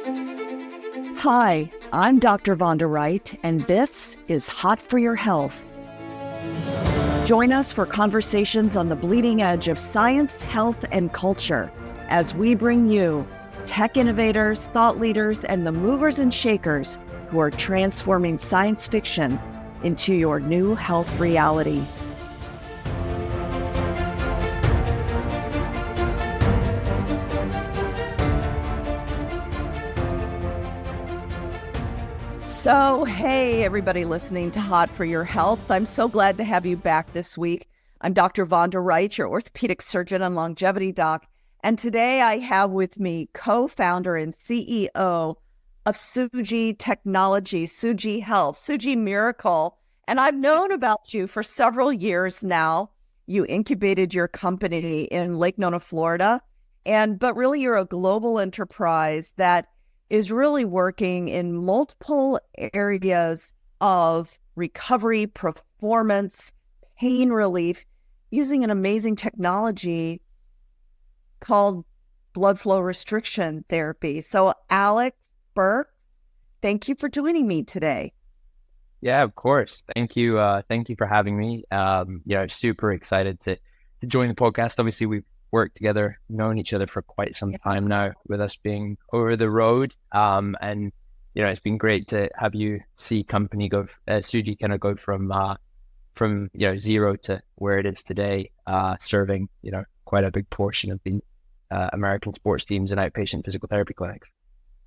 Hi, I'm Dr. Vonda Wright, and this is Hot for Your Health. Join us for conversations on the bleeding edge of science, health, and culture as we bring you tech innovators, thought leaders, and the movers and shakers who are transforming science fiction into your new health reality. So, hey, everybody listening to Hot for Your Health. I'm so glad to have you back this week. I'm Dr. Vonda Wright, your orthopedic surgeon and longevity doc. And today I have with me co-founder and CEO of Suji Technologies, Suji Health, Suji Miracle. And I've known about you for several years now. You incubated your company in Lake Nona, Florida. But really you're a global enterprise that is really working in multiple areas of recovery, performance, pain relief, using an amazing technology called blood flow restriction therapy. So Alex Birks, thank you for joining me today. Yeah, of course. Thank you. Thank you for having me. Super excited to join the podcast. Obviously, we've worked together, known each other for quite some time now, with us being over the road. It's been great to have you see company go, Suji kind of go from zero to where it is today, serving, quite a big portion of the American sports teams and outpatient physical therapy clinics.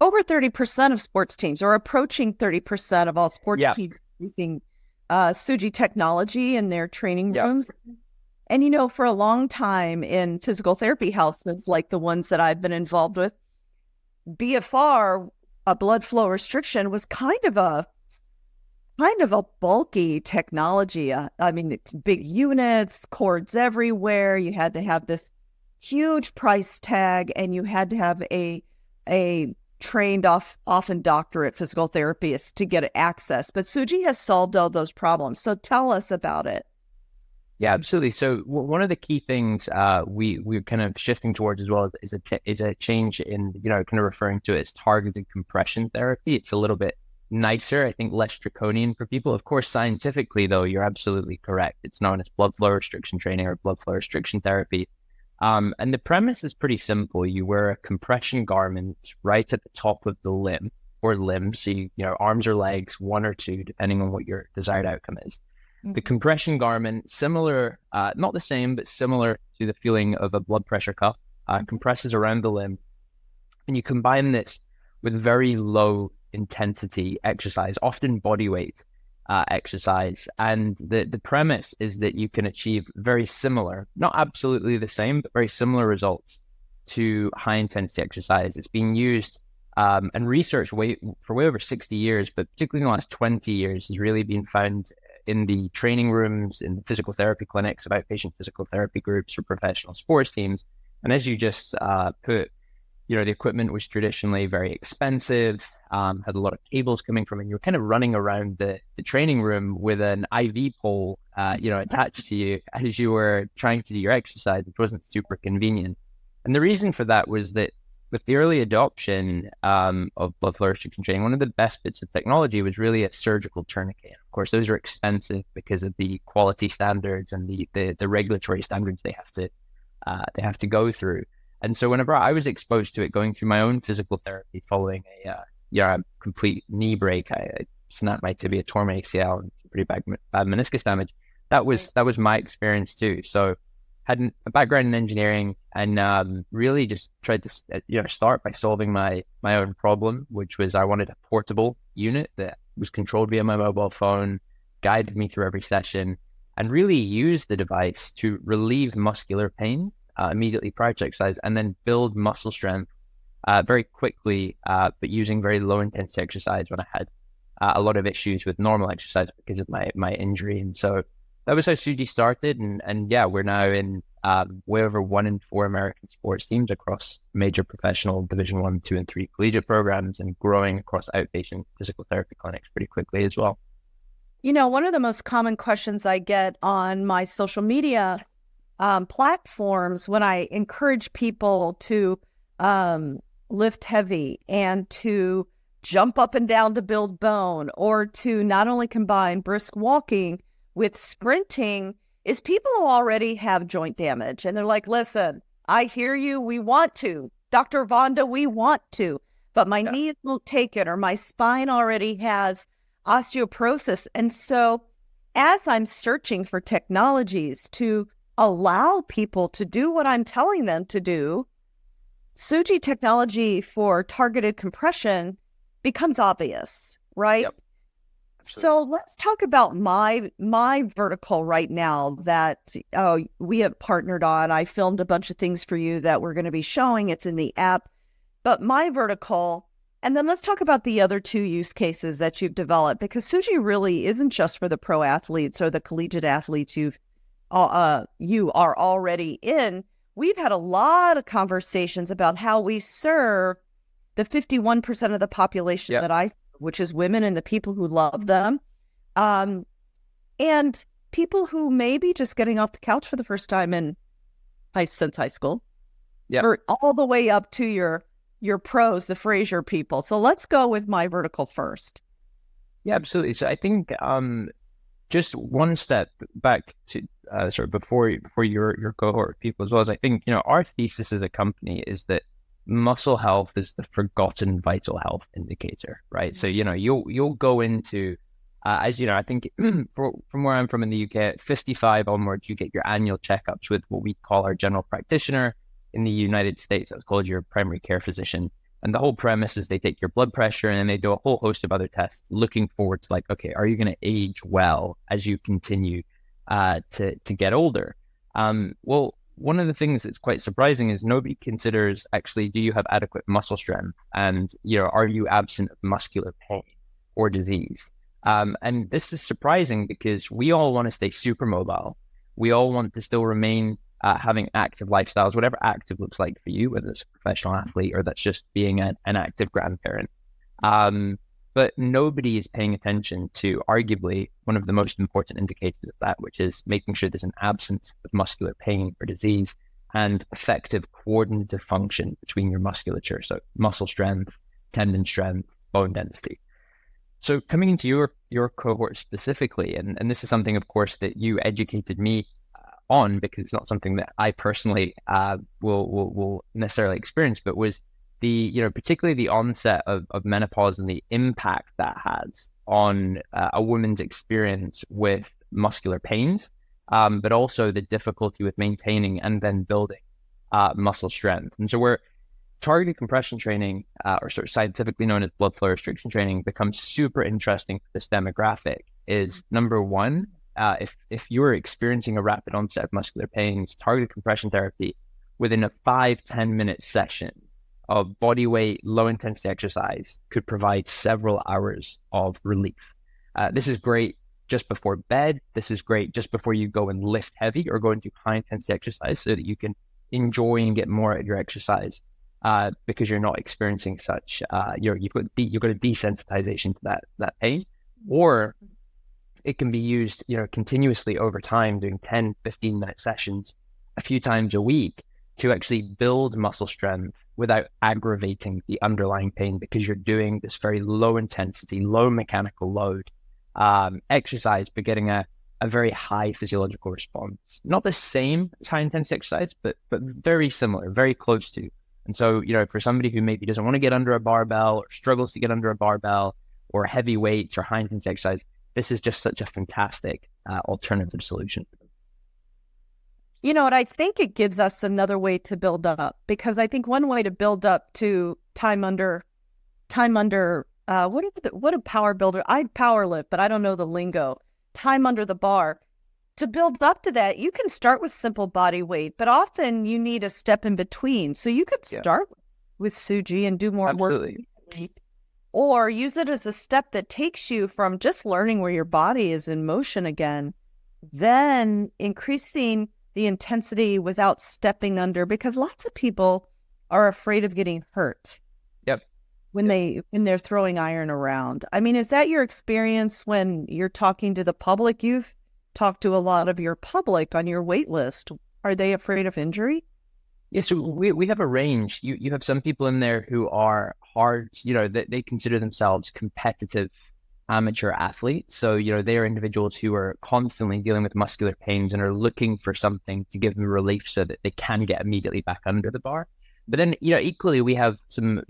Over 30% of sports teams, or approaching 30% of all sports teams using Suji technology in their training rooms. And, for a long time in physical therapy houses, like the ones that I've been involved with, BFR, a blood flow restriction, was kind of a bulky technology. It's big units, cords everywhere. You had to have this huge price tag, and you had to have a trained often doctorate physical therapist to get access. But Suji has solved all those problems. So tell us about it. Yeah, absolutely. So one of the key things we're kind of shifting towards as well is a change in, kind of referring to it as targeted compression therapy. It's a little bit nicer, I think, less draconian for people. Of course, scientifically, though, you're absolutely correct. It's known as blood flow restriction training or blood flow restriction therapy. And the premise is pretty simple. You wear a compression garment right at the top of the limb or limbs, so arms or legs, one or two, depending on what your desired outcome is. The compression garment, similar, not the same, but similar to the feeling of a blood pressure cuff, compresses around the limb. And you combine this with very low intensity exercise, often body weight exercise. And the premise is that you can achieve very similar, not absolutely the same, but very similar results to high intensity exercise. It's being used and researched for way over 60 years, but particularly in the last 20 years has really been found in the training rooms, in the physical therapy clinics, of outpatient physical therapy groups or professional sports teams. And as you just put, the equipment was traditionally very expensive, had a lot of cables coming from it. And you were kind of running around the training room with an IV pole, attached to you as you were trying to do your exercise, which wasn't super convenient. And the reason for that was that with the early adoption of blood flow restriction training, one of the best bits of technology was really a surgical tourniquet. Of course, those are expensive because of the quality standards and the regulatory standards they have to go through. And so whenever I was exposed to it, going through my own physical therapy following a complete knee break, I snapped my tibia, tore my ACL, and pretty bad meniscus damage. That was my experience too. So had a background in engineering and really just tried to start by solving my own problem, which was I wanted a portable unit that was controlled via my mobile phone, guided me through every session, and really used the device to relieve muscular pain immediately prior to exercise, and then build muscle strength very quickly, but using very low intensity exercise when I had a lot of issues with normal exercise because of my injury. And so that was how Suji started. And we're now in way over 1 in 4 American sports teams across major professional Division 1, 2, and 3 collegiate programs, and growing across outpatient physical therapy clinics pretty quickly as well. One of the most common questions I get on my social media platforms when I encourage people to lift heavy and to jump up and down to build bone, or to not only combine brisk walking with sprinting, is people who already have joint damage. And they're like, listen, I hear you. We want to. Dr. Vonda, we want to. But my knees won't take it, or my spine already has osteoporosis. And so as I'm searching for technologies to allow people to do what I'm telling them to do, Suji technology for targeted compression becomes obvious, right? Yep. So let's talk about my vertical right now that we have partnered on. I filmed a bunch of things for you that we're going to be showing. It's in the app. But my vertical, and then let's talk about the other two use cases that you've developed, because Suji really isn't just for the pro athletes or the collegiate athletes you are already in. We've had a lot of conversations about how we serve the 51% of the population which is women and the people who love them, and people who may be just getting off the couch for the first time since high school, or all the way up to your pros, the Fraser people. So let's go with my vertical first. Yeah, absolutely. So I think just one step back to sort of before your cohort of people as well, as I think, our thesis as a company is that muscle health is the forgotten vital health indicator, right? So, you'll go into, as you know, I think from where I'm from in the UK, at 55 onwards, you get your annual checkups with what we call our general practitioner. In the United States, that's called your primary care physician. And the whole premise is they take your blood pressure and then they do a whole host of other tests looking forward to, like, okay, are you going to age well as you continue to get older? Well, one of the things that's quite surprising is nobody considers, actually, do you have adequate muscle strength? And, are you absent of muscular pain or disease? And this is surprising because we all want to stay super mobile. We all want to still remain having active lifestyles, whatever active looks like for you, whether it's a professional athlete or that's just being an active grandparent. But nobody is paying attention to arguably one of the most important indicators of that, which is making sure there's an absence of muscular pain or disease and effective coordinative function between your musculature. So muscle strength, tendon strength, bone density. So coming into your cohort specifically, and this is something, of course, that you educated me on, because it's not something that I personally will necessarily experience, but was particularly the onset of menopause and the impact that has on a woman's experience with muscular pains, but also the difficulty with maintaining and then building muscle strength. And so where targeted compression training, or sort of scientifically known as blood flow restriction training, becomes super interesting for this demographic is, number one, if you're experiencing a rapid onset of muscular pains, targeted compression therapy within a 5-10 minute session of body weight, low intensity exercise could provide several hours of relief. This is great just before bed. This is great just before you go and lift heavy or go into high intensity exercise, so that you can enjoy and get more out of your exercise, because you're not experiencing such, you've got a desensitization to that pain. Or it can be used, continuously over time, doing 10, 15 minute sessions a few times a week to actually build muscle strength without aggravating the underlying pain, because you're doing this very low intensity, low mechanical load exercise, but getting a very high physiological response. Not the same as high intensity exercise, but very similar, very close to. And so, for somebody who maybe doesn't want to get under a barbell or struggles to get under a barbell or heavy weights or high intensity exercise, this is just such a fantastic alternative solution. You know what? I think it gives us another way to build up, because I think one way to build up to time under, what a power builder. I power lift, but I don't know the lingo. Time under the bar. To build up to that, you can start with simple body weight, but often you need a step in between. So you could start with Suji and do more work, or use it as a step that takes you from just learning where your body is in motion again, then increasing the intensity without stepping under, because lots of people are afraid of getting hurt when they're throwing iron around. I mean, is that your experience when you're talking to the public? You've talked to a lot of your public on your wait list. Are they afraid of injury? Yeah, so we have a range. You have some people in there who are hard, they consider themselves competitive amateur athletes. So, they are individuals who are constantly dealing with muscular pains and are looking for something to give them relief so that they can get immediately back under the bar. But then, equally we have some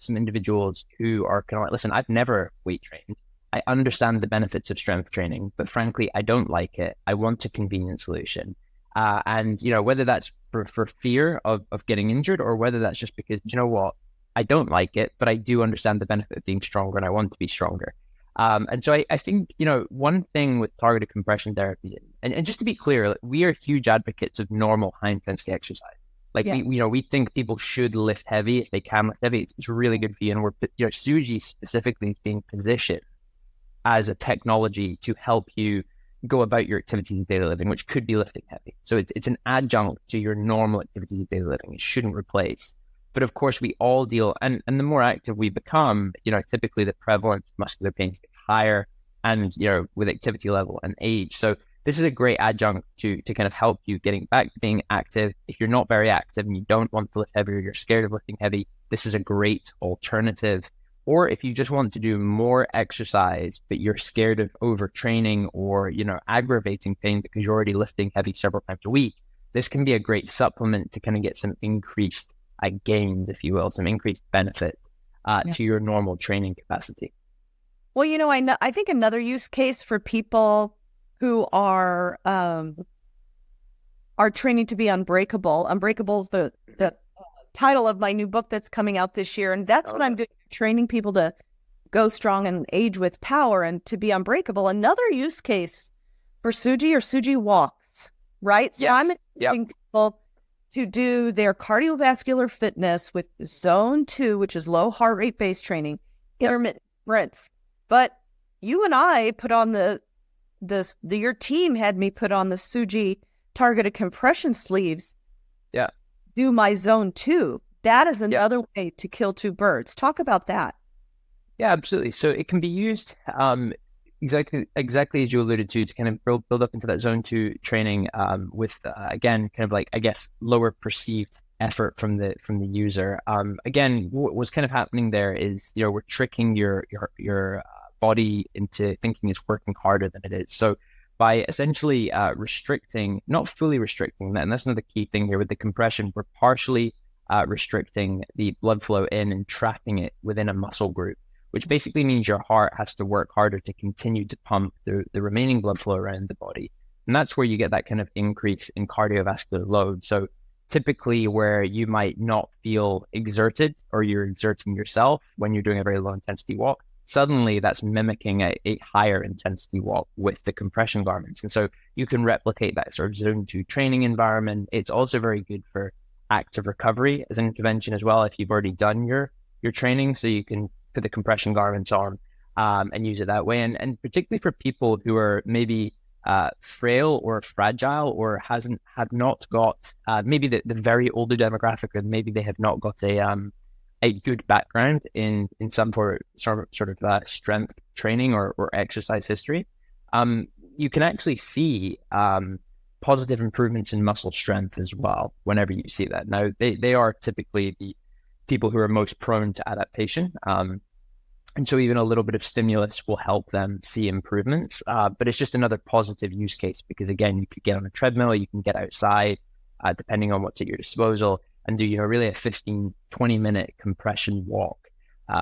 individuals who are kind of like, listen, I've never weight trained. I understand the benefits of strength training, but frankly, I don't like it. I want a convenient solution. And whether that's for fear of getting injured, or whether that's just because, what, I don't like it, but I do understand the benefit of being stronger and I want to be stronger. And so I think, one thing with targeted compression therapy, and just to be clear, we are huge advocates of normal high intensity exercise. Like Yes. we think people should lift heavy if they can lift heavy. It's really good for you. And Suji specifically is being positioned as a technology to help you go about your activities of daily living, which could be lifting heavy. So it's an adjunct to your normal activities of daily living. It shouldn't replace. But of course, we all deal, and the more active we become, typically the prevalence of muscular pain gets higher, and with activity level and age. So this is a great adjunct to kind of help you getting back to being active. If you're not very active and you don't want to lift heavy, or you're scared of lifting heavy, this is a great alternative. Or if you just want to do more exercise, but you're scared of overtraining or, aggravating pain because you're already lifting heavy several times a week, this can be a great supplement to kind of get some increased gains, if you will, some increased benefit to your normal training capacity. Well, I think another use case for people who are training to be unbreakable. Unbreakable is the title of my new book that's coming out this year. And that's what I'm doing, training people to go strong and age with power and to be unbreakable. Another use case for Suji walks, right? So I'm encouraging people to do their cardiovascular fitness with zone 2, which is low heart rate based training, intermittent sprints. But you and I put on your team had me put on the Suji targeted compression sleeves. Yeah. Do my zone 2. That is another way to kill two birds. Talk about that. Yeah, absolutely. So it can be used exactly as you alluded to kind of build up into that zone 2 training with again, kind of like, I guess, lower perceived effort from the user. Again, what's kind of happening there is, we're tricking your body into thinking it's working harder than it is. So by essentially restricting, not fully restricting that, and that's another key thing here with the compression, we're partially restricting the blood flow in and trapping it within a muscle group, which basically means your heart has to work harder to continue to pump the remaining blood flow around the body. And that's where you get that kind of increase in cardiovascular load. So typically where you might not feel exerted, or you're exerting yourself when you're doing a very low intensity walk, suddenly that's mimicking a higher intensity walk with the compression garments. And so you can replicate that sort of zone 2 training environment. It's also very good for active recovery as an intervention as well, if you've already done your training. So you can put the compression garments on and use it that way. And particularly for people who are maybe frail or fragile, or have not got maybe the very older demographic, or maybe they have not got a good background in some sort of strength training or exercise history, you can actually see positive improvements in muscle strength as well whenever you see that. Now, they are typically the people who are most prone to adaptation. And so even a little bit of stimulus will help them see improvements. But it's just another positive use case because, again, you could get on a treadmill, you can get outside, depending on what's at your disposal, and do, really a 15-20 minute compression walk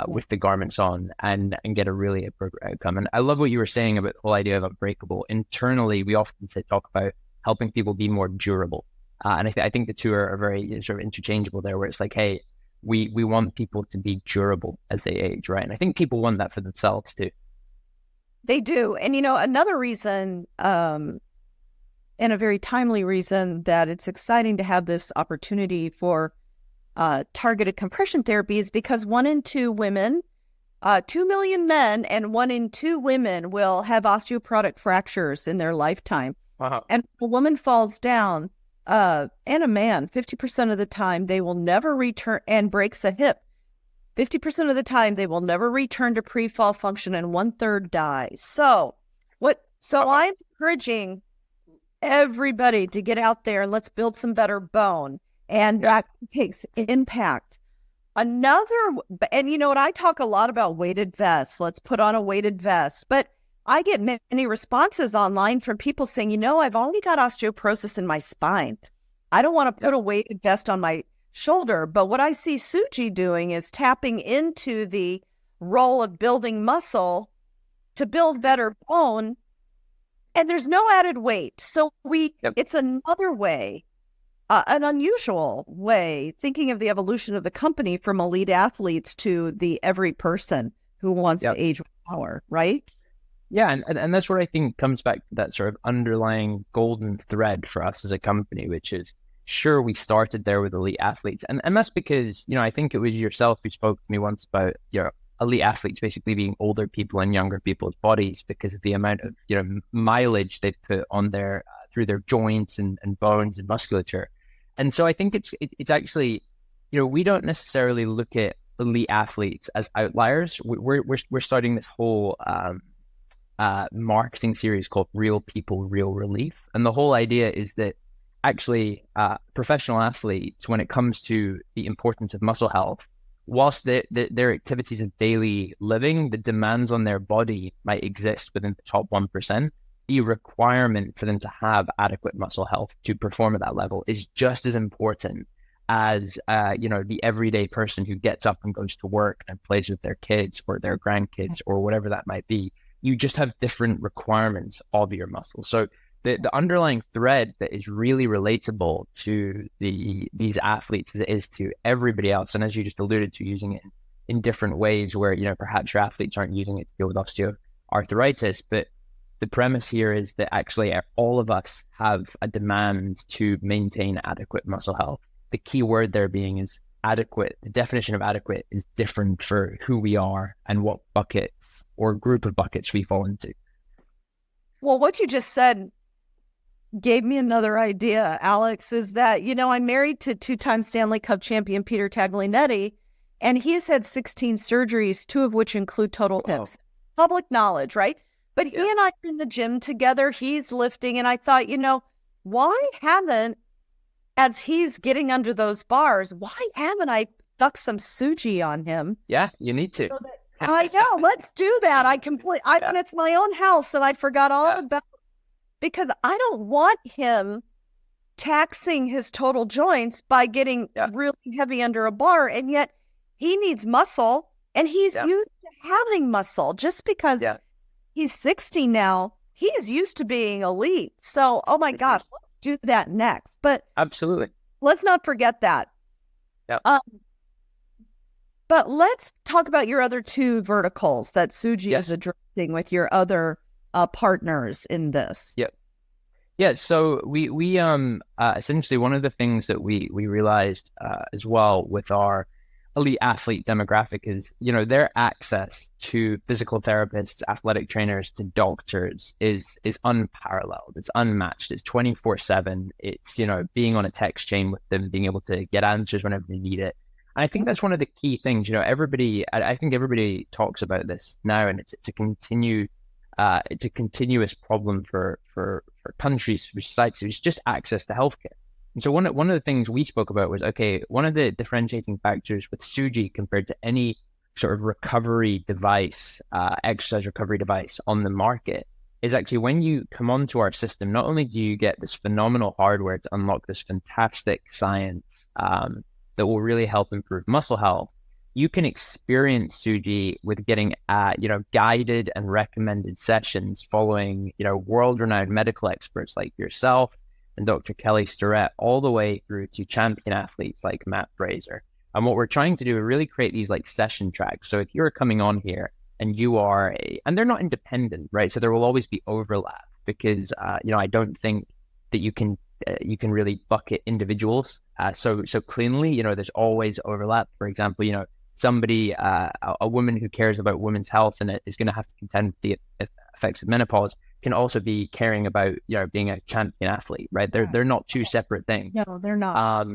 with the garments on and get a really appropriate outcome. And I love what you were saying about the whole idea of unbreakable. Internally, we often talk about helping people be more durable. And I think the two are very sort of interchangeable there, where it's like, hey, we want people to be durable as they age, right? And I think people want that for themselves too. They do. And, another reason, and a very timely reason that it's exciting to have this opportunity for targeted compression therapy is because 1 in 2 women, 2 million men and 1 in 2 women will have osteoporotic fractures in their lifetime. Wow. And if a woman falls down, and a man, 50% of the time they will never return, and breaks a hip, 50% of the time they will never return to pre-fall function, and 1/3 die. So I'm encouraging everybody to get out there and let's build some better bone and that takes impact. Another, and you know what, I talk a lot about weighted vests. Let's put on a weighted vest. But I get many responses online from people saying, you know, I've already got osteoporosis in my spine. I don't want to put a weighted vest on my shoulder. But what I see Suji doing is tapping into the role of building muscle to build better bone. And there's no added weight. So it's another way, an unusual way, thinking of the evolution of the company from elite athletes to the every person who wants to age with power, right? Yeah, and that's what I think comes back to that sort of underlying golden thread for us as a company, which is, sure, we started there with elite athletes. And that's because, you know, I think it was yourself who spoke to me once about, you know, elite athletes basically being older people in younger people's bodies because of the amount of, you know, mileage they put on their, through their joints and bones and musculature. And so I think it's actually, you know, we don't necessarily look at elite athletes as outliers. We're starting this whole marketing series called Real People, Real Relief. And the whole idea is that actually professional athletes, when it comes to the importance of muscle health, whilst their activities of daily living, the demands on their body might exist within the top 1%, the requirement for them to have adequate muscle health to perform at that level is just as important as you know, the everyday person who gets up and goes to work and plays with their kids or their grandkids or whatever that might be. You just have different requirements of your muscle. So the underlying thread that is really relatable to these athletes is to everybody else. And as you just alluded to, using it in different ways where, you know, perhaps your athletes aren't using it to deal with osteoarthritis. But the premise here is that actually all of us have a demand to maintain adequate muscle health. The key word there being is adequate. The definition of adequate is different for who we are and what buckets or group of buckets we fall into. Well, what you just said gave me another idea, Alex, is that, you know, I'm married to two-time Stanley Cup champion Peter Taglianetti, and he has had 16 surgeries, 2 of which include total hips. Public knowledge, right? But he and I are in the gym together. He's lifting, and I thought, you know, as he's getting under those bars, why haven't I stuck some Suji on him? Yeah, you need to. I know. Let's do that. I mean, it's my own house, and I forgot all about, because I don't want him taxing his total joints by getting really heavy under a bar, and yet he needs muscle, and he's used to having muscle. Just because he's 60 now, he is used to being elite. So, oh my gosh, let's do that next. But absolutely, let's not forget that. But let's talk about your other 2 verticals that Suji is addressing with your other partners in this. Yeah. So we essentially, one of the things that we realized as well with our elite athlete demographic is, you know, their access to physical therapists, athletic trainers, to doctors is unparalleled. It's unmatched. It's 24/7. It's, you know, being on a text chain with them, being able to get answers whenever they need it. And I think that's one of the key things. You know, I think everybody talks about this now, and it's a continuous problem for countries, for societies. It's just access to healthcare. And so one of the things we spoke about was, okay, one of the differentiating factors with Suji compared to any sort of recovery device, exercise recovery device on the market, is actually when you come onto our system, not only do you get this phenomenal hardware to unlock this fantastic science that will really help improve muscle health, you can experience Suji with getting you know, guided and recommended sessions following, you know, world-renowned medical experts like yourself and Dr. Kelly Starrett, all the way through to champion athletes like Matt Fraser. And what we're trying to do is really create these like session tracks. So if you're coming on here and you are and they're not independent, right? So there will always be overlap because, you know, I don't think that you can really bucket individuals so cleanly. You know, there's always overlap. For example, you know, somebody, a woman who cares about women's health and is going to have to contend with the effects of menopause can also be caring about, you know, being a champion athlete, right? They're not 2 separate things. No, they're not.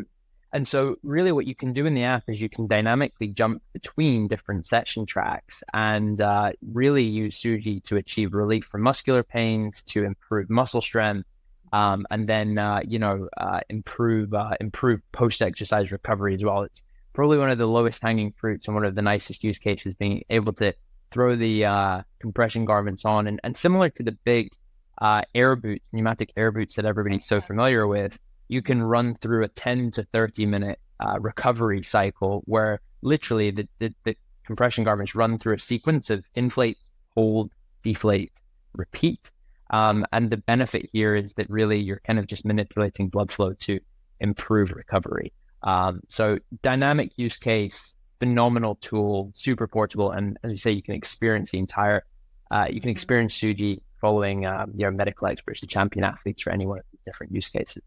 And so really what you can do in the app is you can dynamically jump between different session tracks and really use Suji to achieve relief from muscular pains, to improve muscle strength, and then improve post-exercise recovery as well. It's probably one of the lowest hanging fruits and one of the nicest use cases, being able to throw the compression garments on, and similar to the big air boots, pneumatic air boots that everybody's so familiar with, you can run through a 10 to 30 minute recovery cycle where literally the compression garments run through a sequence of inflate, hold, deflate, repeat. And the benefit here is that really you're kind of just manipulating blood flow to improve recovery. So dynamic use case, phenomenal tool, super portable. And as you say, you can experience you can experience Suji following medical experts, the champion athletes, for any one of these different use cases.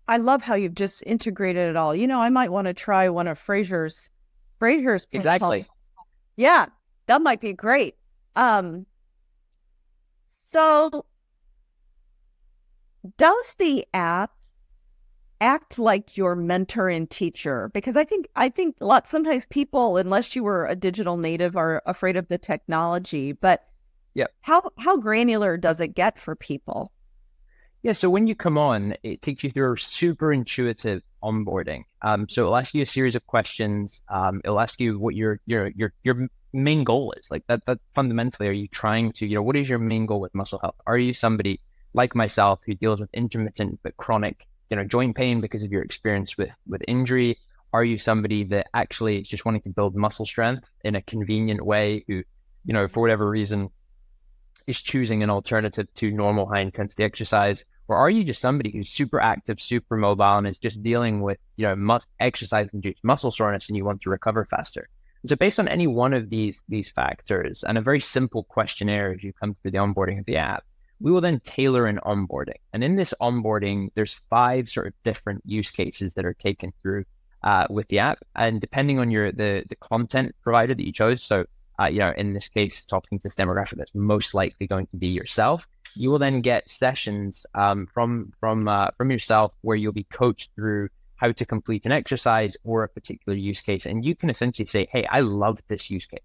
I love how you've just integrated it all. I might want to try one of Fraser's Exactly. Yeah, that might be great. So does the app act like your mentor and teacher? Because I think sometimes people, unless you were a digital native, are afraid of the technology, but how granular does it get for people? Yeah, so when you come on, it takes you through a super intuitive onboarding. So it'll ask you a series of questions. It'll ask you what your main goal is. Like that fundamentally, are you trying to, what is your main goal with muscle health? Are you somebody like myself who deals with intermittent but chronic, joint pain because of your experience with injury? Are you somebody that actually is just wanting to build muscle strength in a convenient way, who, for whatever reason is choosing an alternative to normal high intensity exercise? Or are you just somebody who's super active, super mobile, and is just dealing with, exercise-induced muscle soreness, and you want to recover faster? And so based on any one of these factors and a very simple questionnaire as you come through the onboarding of the app, we will then tailor an onboarding. And in this onboarding, there's 5 sort of different use cases that are taken through with the app. And depending on the content provider that you chose, so in this case, talking to this demographic that's most likely going to be yourself, you will then get sessions from yourself where you'll be coached through how to complete an exercise or a particular use case. And you can essentially say, hey, I love this use case.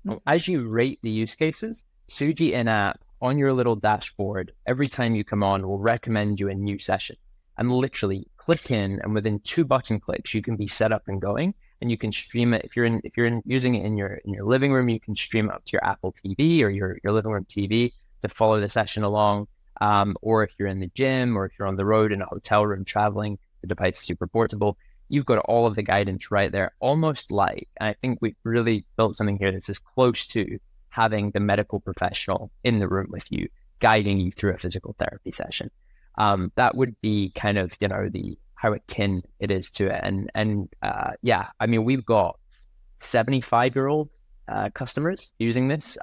Now, as you rate the use cases, Suji in-app on your little dashboard, every time you come on, will recommend you a new session. And literally click in, and within 2 button clicks, you can be set up and going. And you can stream it. If you're using it in your living room, you can stream it up to your Apple TV or your living room TV to follow the session along. Or if you're in the gym, or if you're on the road in a hotel room traveling, the device is super portable. You've got all of the guidance right there, almost like, and I think we've really built something here that's as close to having the medical professional in the room with you, guiding you through a physical therapy session. That would be kind of, how akin it is to it. And we've got 75-year-old customers using this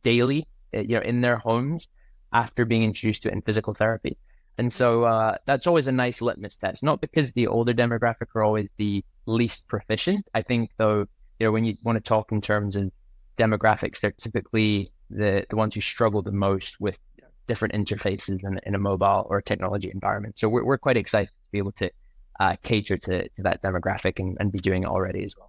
daily, in their homes after being introduced to it in physical therapy. And so that's always a nice litmus test, not because the older demographic are always the least proficient. I think, though, when you want to talk in terms of demographics, they're typically the ones who struggle the most with different interfaces in a mobile or a technology environment. So we're quite excited to be able to cater to that demographic and be doing it already as well.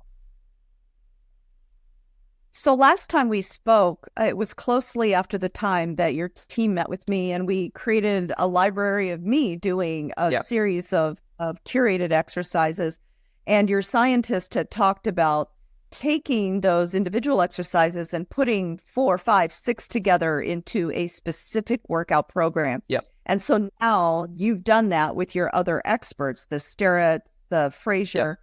So last time we spoke, it was closely after the time that your team met with me, and we created a library of me doing a series of curated exercises. And your scientist had talked about taking those individual exercises and putting 4, 5, 6 together into a specific workout program. Yeah. And so now you've done that with your other experts, the Sterretts, the Fraser.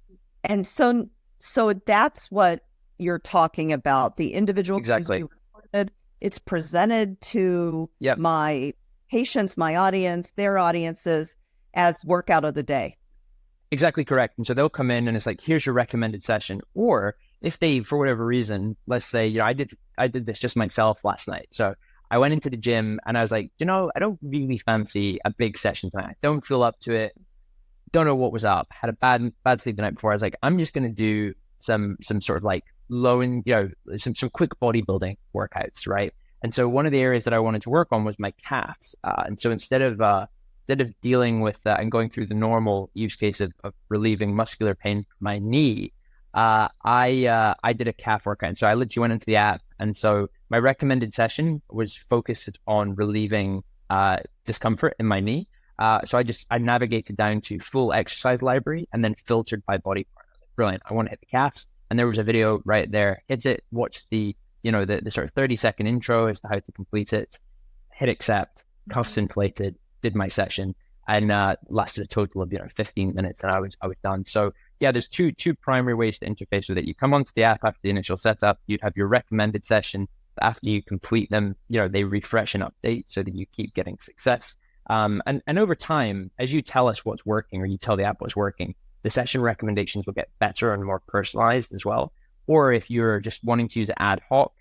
Yeah. And so that's what you're talking about, the individual. Exactly. It's presented to my patients, my audience, their audiences as workout of the day. Exactly correct. And so they'll come in and it's like, here's your recommended session. Or if they, for whatever reason, let's say, I did this just myself last night. So I went into the gym and I was like, I don't really fancy a big session tonight. I don't feel up to it. Don't know what was up. Had a bad sleep the night before. I was like, I'm just going to do some sort of like low and, some quick bodybuilding workouts, right? And so one of the areas that I wanted to work on was my calves. And so instead of dealing with and going through the normal use case of relieving muscular pain from my knee, I did a calf workout. And so I literally went into the app. And so my recommended session was focused on relieving discomfort in my knee. So I navigated down to full exercise library and then filtered by body part. I was like, brilliant. I want to hit the calves. And there was a video right there. Hit it, watch the sort of 30-second intro as to how to complete it, hit accept, cuffs inflated, did my session, and lasted a total of 15 minutes, and I was done. So yeah, there's two primary ways to interface with it. You come onto the app after the initial setup, you'd have your recommended session. After you complete them, they refresh and update so that you keep getting success. And over time, as you tell us what's working, or you tell the app what's working, the session recommendations will get better and more personalized as well. Or if you're just wanting to use it ad hoc,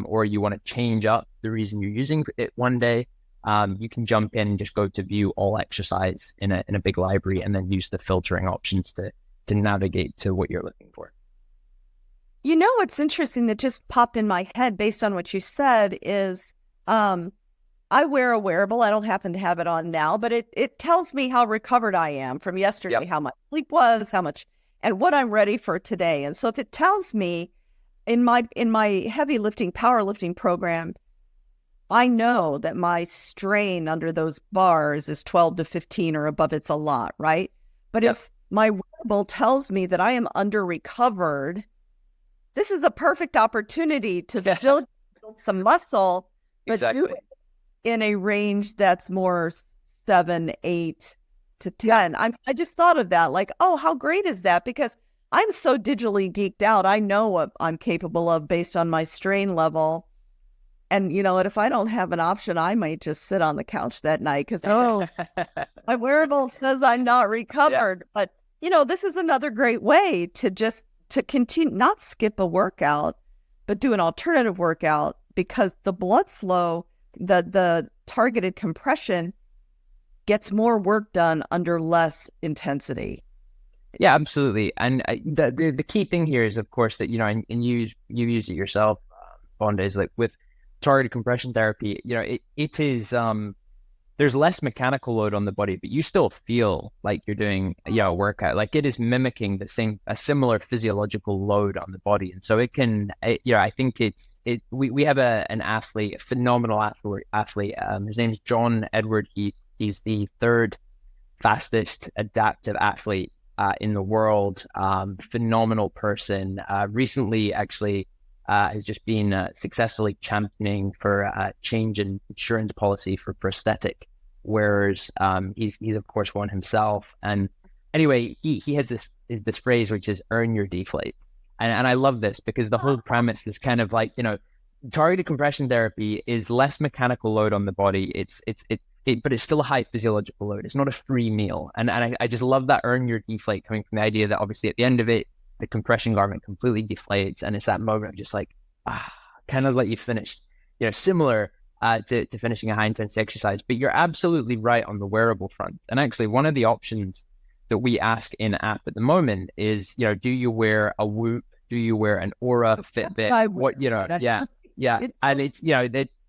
or you want to change up the reason you're using it one day, you can jump in and just go to view all exercise in a big library, and then use the filtering options to navigate to what you're looking for. What's interesting that just popped in my head based on what you said is I wear a wearable. I don't happen to have it on now, but it tells me how recovered I am from yesterday, how my sleep was, how much, and what I'm ready for today. And so if it tells me in my heavy lifting, powerlifting program, I know that my strain under those bars is 12 to 15 or above, it's a lot, right? But if my wearable tells me that I am under recovered, this is a perfect opportunity to still build some muscle, but do it in a range that's more 7, 8 to 10. I just thought of that, like, oh, how great is that? Because I'm so digitally geeked out. I know what I'm capable of based on my strain level. And if I don't have an option, I might just sit on the couch that night because, my wearable says I'm not recovered. But, this is another great way to continue, not skip a workout, but do an alternative workout, because the blood flow, the targeted compression gets more work done under less intensity. Yeah, absolutely. And the key thing here is, of course, that, and you use it yourself, Vonda, is like with targeted compression therapy, it is, there's less mechanical load on the body, but you still feel like you're doing a workout. Like it is mimicking a similar physiological load on the body. And so I think we have an athlete, a phenomenal athlete. His name's John Edward Heath. He's the third fastest adaptive athlete in the world. Phenomenal person. Recently, actually, has just been successfully championing for a change in insurance policy for prosthetic wearers. He's of course one himself. And anyway, he has this phrase, which is "earn your deflate." And I love this because the whole premise is kind of like, targeted compression therapy is less mechanical load on the body. But it's still a high physiological load. It's not a free meal. And I just love that earn your deflate coming from the idea that obviously at the end of it, the compression garment completely deflates. And it's that moment of just like, kind of let you finish, similar to finishing a high intensity exercise. But you're absolutely right on the wearable front. And actually one of the options that we ask in app at the moment is, do you wear a Whoop? Do you wear an Aura Fitbit? What, and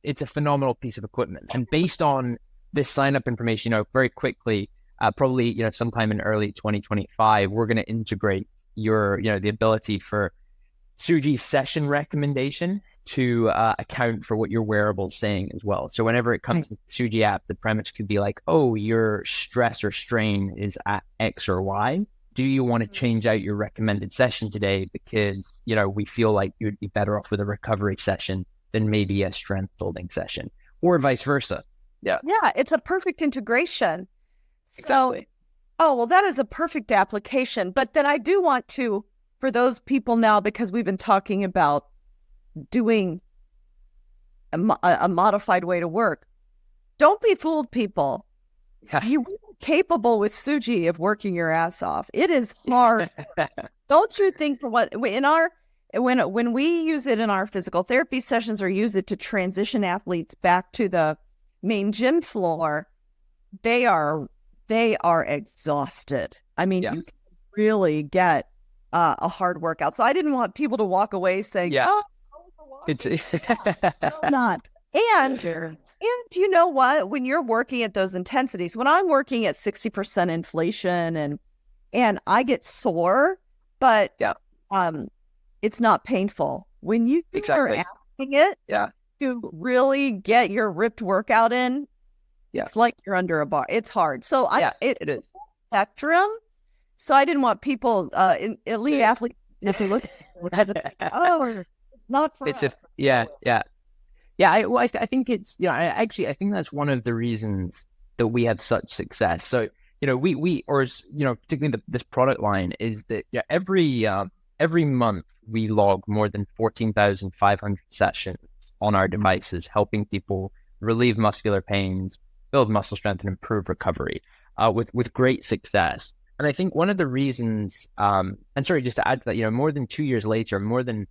it's a phenomenal piece of equipment. And based on this sign up information, very quickly, probably, sometime in early 2025, we're going to integrate the ability for Suji's session recommendation to account for what your wearable is saying as well. So whenever it comes to the Suji app, the premise could be like, oh, your stress or strain is at X or Y. Do you want to change out your recommended session today because, we feel like you'd be better off with a recovery session than maybe a strength building session, or vice versa? Yeah, it's a perfect integration. Exactly. So, that is a perfect application. But then I do want to, for those people now, because we've been talking about doing a modified way to work, don't be fooled, people. Yeah. You are capable with Suji of working your ass off. It is hard. Don't you think when we use it in our physical therapy sessions or use it to transition athletes back to the main gym floor, they are exhausted. I mean, you can really get a hard workout. So I didn't want people to walk away saying, it's not. And you know what? When you're working at those intensities, when I'm working at 60% inflation and I get sore, but it's not painful. When you are Exactly. asking it Yeah. to really get your ripped workout in, Yeah. it's like you're under a bar. It's hard. So It is. spectrum. So I didn't want people, elite athletes, if they look at it, oh, it's not for us. Yeah. I think it's, I think that's one of the reasons that we had such success. So, particularly this product line is that every month we log more than 14,500 sessions on our devices, helping people relieve muscular pains, build muscle strength, and improve recovery, with great success. And I think one of the reasons, and sorry, just to add to that, more than 2 years later, more than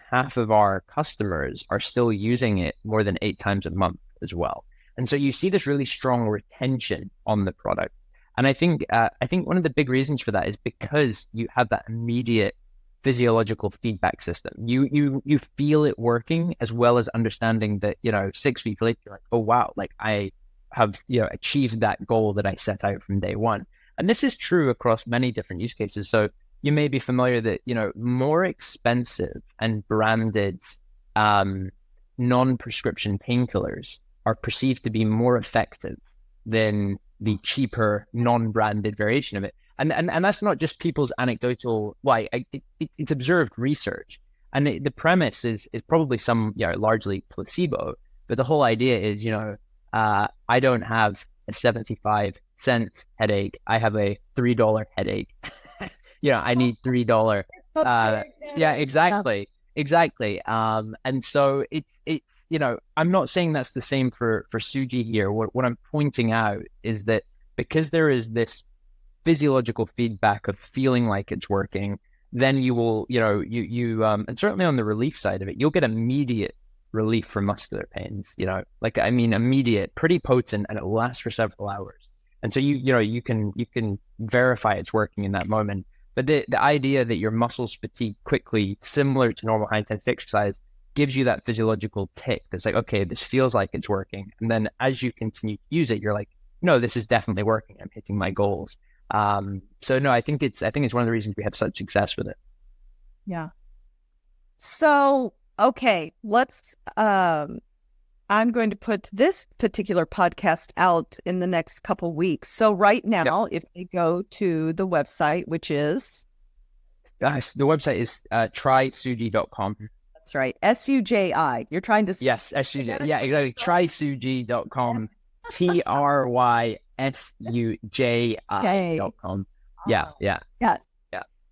half of our customers are still using it more than 8 times a month as well. And so you see this really strong retention on the product. And I think one of the big reasons for that is because you have that immediate physiological feedback system. You feel it working, as well as understanding that, 6 weeks later, you're like, oh wow, like I have, achieved that goal that I set out from day one. And this is true across many different use cases. So you may be familiar that, more expensive and branded non-prescription painkillers are perceived to be more effective than the cheaper non-branded variation of it. And that's not just people's anecdotal, it's observed research. And the premise is probably largely placebo, but the whole idea is, I don't have a 75-cent headache. I have a $3 headache. I need $3. Exactly. And so it's I'm not saying that's the same for Suji here. What I'm pointing out is that because there is this physiological feedback of feeling like it's working, then you will, and certainly on the relief side of it, you'll get immediate relief from muscular pains, immediate, pretty potent, and it lasts for several hours. And so you can verify it's working in that moment. But the idea that your muscles fatigue quickly, similar to normal high intensity exercise, gives you that physiological tick that's like, okay, this feels like it's working. And then as you continue to use it, you're like, no, this is definitely working. I'm hitting my goals. So no, I think it's one of the reasons we have such success with it. Yeah. So, okay, I'm going to put this particular podcast out in the next couple weeks. So right now, if they go to the website, which is? Guys, the website is trysuji.com. That's right. SUJI. You're trying to... Yes, SUJI. Yeah, exactly. Trysuji.com. TRYSUJI.com. Yeah. Yes. Yeah.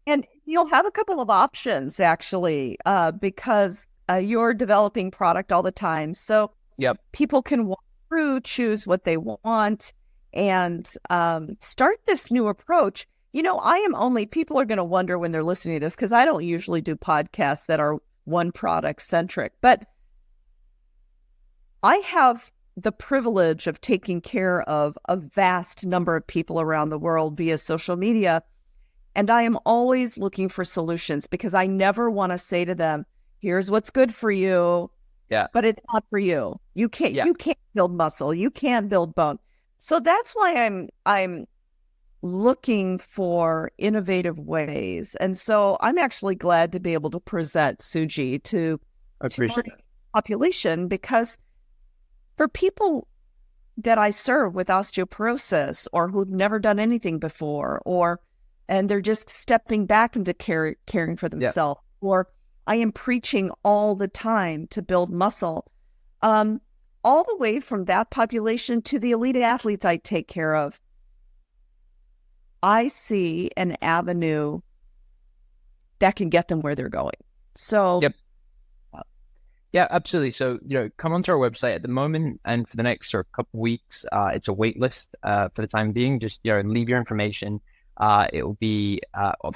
And you'll have a couple of options, actually, because you're developing product all the time. So people can walk through, choose what they want, and start this new approach. People are going to wonder when they're listening to this, because I don't usually do podcasts that are one product centric, but I have the privilege of taking care of a vast number of people around the world via social media. And I am always looking for solutions, because I never want to say to them, here's what's good for you. Yeah. But it's not for you. You can't build muscle. You can't build bone. So that's why I'm looking for innovative ways. And so I'm actually glad to be able to present Suji to the population, because for people that I serve with osteoporosis, or who've never done anything before, and they're just stepping back into caring for themselves, or I am preaching all the time to build muscle, all the way from that population to the elite athletes I take care of. I see an avenue that can get them where they're going. So, yeah, absolutely. So, come onto our website at the moment, and for the next couple weeks, it's a wait list for the time being. Just, leave your information. It will be,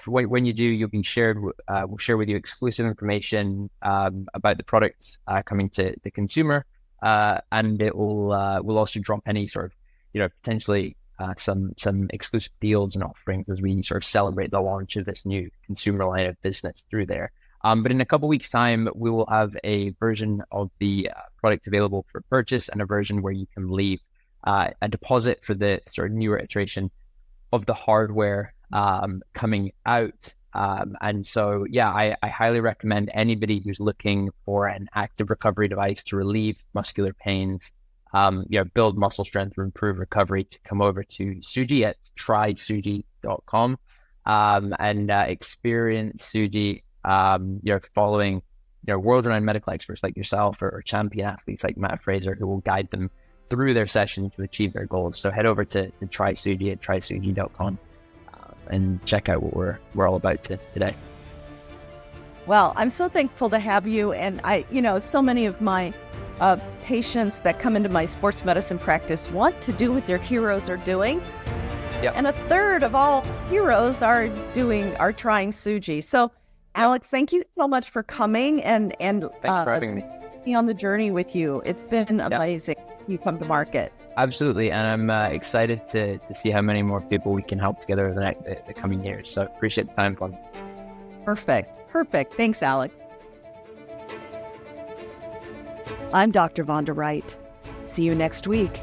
when you do, you'll be shared, we'll share with you exclusive information about the products coming to the consumer. And it will, we'll also drop any sort of, potentially some exclusive deals and offerings as we sort of celebrate the launch of this new consumer line of business through there. But in a couple of weeks' time, we will have a version of the product available for purchase, and a version where you can leave a deposit for the sort of newer iteration of the hardware coming out. And so, yeah, I highly recommend anybody who's looking for an active recovery device to relieve muscular pains, build muscle strength or improve recovery, to come over to Suji at trysuji.com and experience Suji, following world-renowned medical experts like yourself or champion athletes like Matt Fraser, who will guide them through their session to achieve their goals. So head over to trysuji at trysuji.com and check out what we're all about today. Well, I'm so thankful to have you. And so many of my patients that come into my sports medicine practice want to do what their heroes are doing. Yep. And a third of all heroes are trying Suji. So Alex, thank you so much for coming and thanks for having me on the journey with you. It's been amazing. You come to market. Absolutely. And I'm excited to see how many more people we can help together over the coming years. So appreciate the time, Vonda. Perfect. Thanks, Alex. I'm Dr. Vonda Wright. See you next week.